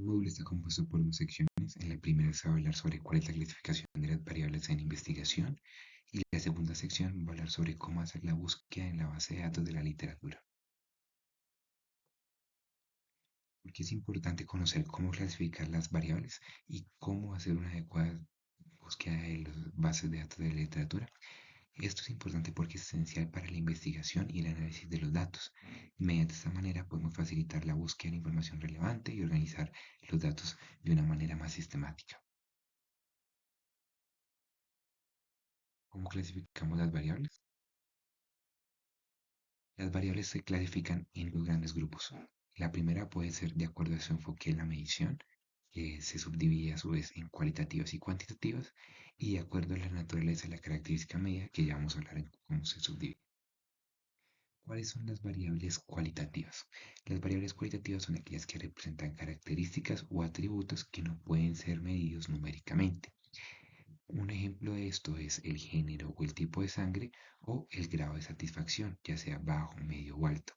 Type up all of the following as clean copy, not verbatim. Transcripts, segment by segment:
El módulo está compuesto por dos secciones. En la primera se va a hablar sobre cuál es la clasificación de las variables en investigación y la segunda sección va a hablar sobre cómo hacer la búsqueda en la base de datos de la literatura. Porque es importante conocer cómo clasificar las variables y cómo hacer una adecuada búsqueda de las bases de datos de la literatura. Esto es importante porque es esencial para la investigación y el análisis de los datos. Mediante esta manera podemos facilitar la búsqueda de información relevante y organizar los datos de una manera más sistemática. ¿Cómo clasificamos las variables? Las variables se clasifican en dos grandes grupos. La primera puede ser de acuerdo a su enfoque en la medición, que se subdivide a su vez en cualitativas y cuantitativas, y de acuerdo a la naturaleza de la característica medida, que ya vamos a hablar en cómo se subdivide. ¿Cuáles son las variables cualitativas? Las variables cualitativas son aquellas que representan características o atributos que no pueden ser medidos numéricamente. Un ejemplo de esto es el género o el tipo de sangre o el grado de satisfacción, ya sea bajo, medio o alto.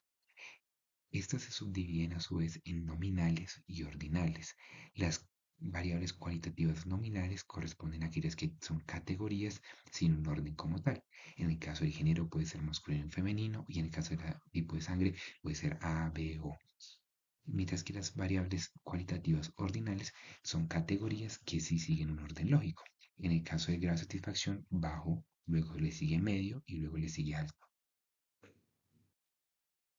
Estas se subdividen a su vez en nominales y ordinales. Las variables cualitativas nominales corresponden a aquellas que son categorías sin un orden como tal. En el caso del género puede ser masculino y femenino y en el caso del tipo de sangre puede ser A, B o. Mientras que las variables cualitativas ordinales son categorías que sí siguen un orden lógico. En el caso del grado de satisfacción, bajo, luego le sigue medio y luego le sigue alto.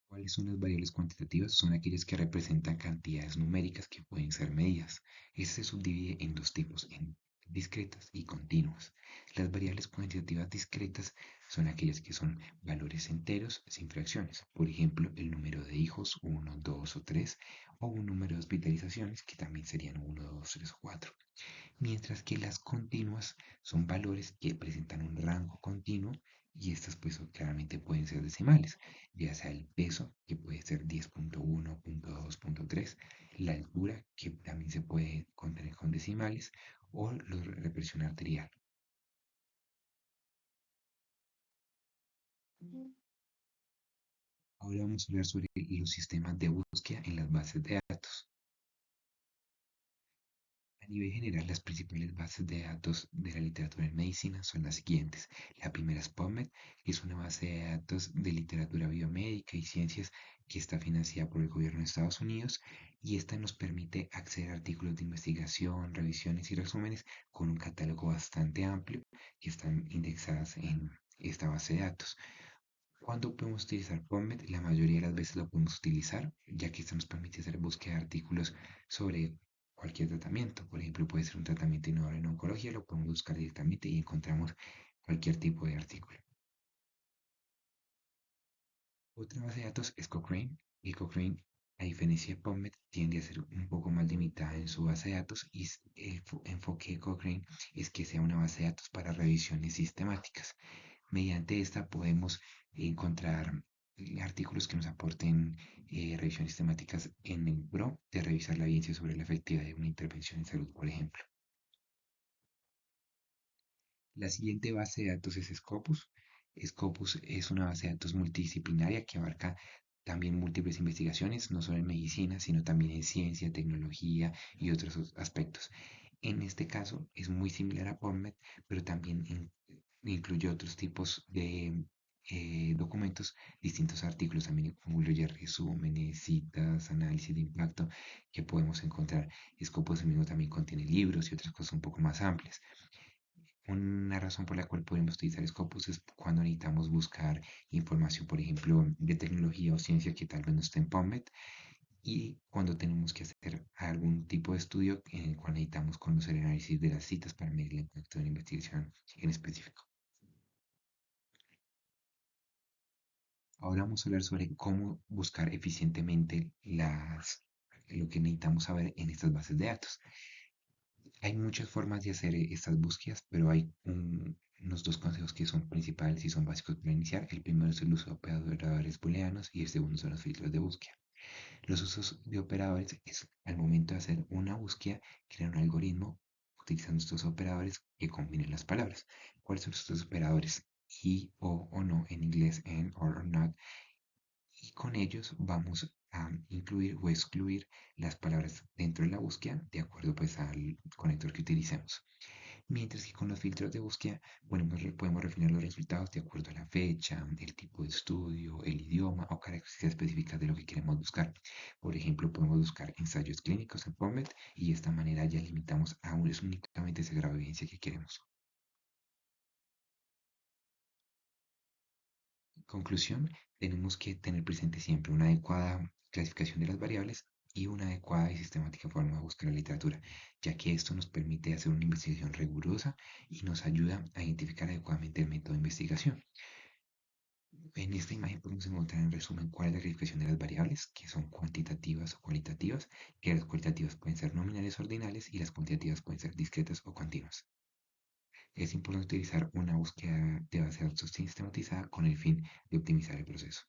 ¿Cuáles son las variables cuantitativas? Son aquellas que representan cantidades numéricas que pueden ser medidas. Este se subdivide en dos tipos, en discretas y continuas. Las variables cuantitativas discretas son aquellas que son valores enteros sin fracciones. Por ejemplo, el número de hijos, 1, 2 o 3, o un número de hospitalizaciones, que también serían 1, 2, 3 o 4. Mientras que las continuas son valores que presentan un rango continuo y estas pues claramente pueden ser decimales, ya sea el peso, que puede ser 10.1, 2, 3, la altura, que también se puede contener con decimales, o la presión arterial. Ahora vamos a hablar sobre los sistemas de búsqueda en las bases de datos. A nivel general, las principales bases de datos de la literatura en medicina son las siguientes. La primera es PubMed, que es una base de datos de literatura biomédica y ciencias que está financiada por el gobierno de Estados Unidos y esta nos permite acceder a artículos de investigación, revisiones y resúmenes con un catálogo bastante amplio que están indexadas en esta base de datos. ¿Cuándo podemos utilizar PubMed? La mayoría de las veces lo podemos utilizar, ya que esto nos permite hacer búsqueda de artículos sobre cualquier tratamiento. Por ejemplo, puede ser un tratamiento innovador en oncología, lo podemos buscar directamente y encontramos cualquier tipo de artículo. Otra base de datos es Cochrane, y Cochrane, a diferencia de PubMed, tiende a ser un poco más limitada en su base de datos y el enfoque de Cochrane es que sea una base de datos para revisiones sistemáticas. Mediante esta podemos encontrar artículos que nos aporten revisiones sistemáticas en el PRO de revisar la evidencia sobre la efectividad de una intervención en salud, por ejemplo. La siguiente base de datos es Scopus. Scopus es una base de datos multidisciplinaria que abarca también múltiples investigaciones, no solo en medicina, sino también en ciencia, tecnología y otros aspectos. En este caso es muy similar a PubMed, pero también incluye otros tipos de documentos, distintos artículos, también incluye resúmenes, citas, análisis de impacto que podemos encontrar. Scopus mismo también contiene libros y otras cosas un poco más amplias. Una razón por la cual podemos utilizar Scopus es cuando necesitamos buscar información, por ejemplo, de tecnología o ciencia que tal vez no esté en PubMed y cuando tenemos que hacer algún tipo de estudio en el cual necesitamos conocer el análisis de las citas para medir el impacto de la investigación en específico. Ahora vamos a hablar sobre cómo buscar eficientemente lo que necesitamos saber en estas bases de datos. Hay muchas formas de hacer estas búsquedas, pero hay unos dos consejos que son principales y son básicos para iniciar. El primero es el uso de operadores booleanos y el segundo son los filtros de búsqueda. Los usos de operadores es al momento de hacer una búsqueda, crear un algoritmo utilizando estos operadores que combinen las palabras. ¿Cuáles son estos operadores? Y, o no, en inglés, and, or not. Y con ellos vamos a incluir o excluir las palabras dentro de la búsqueda de acuerdo pues al conector que utilicemos. Mientras que con los filtros de búsqueda, bueno, podemos refinar los resultados de acuerdo a la fecha, el tipo de estudio, el idioma o características específicas de lo que queremos buscar. Por ejemplo, podemos buscar ensayos clínicos en PubMed y de esta manera ya limitamos a únicamente ese grado de evidencia que queremos. En conclusión, tenemos que tener presente siempre una adecuada clasificación de las variables y una adecuada y sistemática forma de buscar la literatura, ya que esto nos permite hacer una investigación rigurosa y nos ayuda a identificar adecuadamente el método de investigación. En esta imagen podemos encontrar en resumen cuál es la clasificación de las variables, que son cuantitativas o cualitativas, que las cualitativas pueden ser nominales o ordinales y las cuantitativas pueden ser discretas o continuas. Es importante utilizar una búsqueda de base de datos sistematizada con el fin de optimizar el proceso.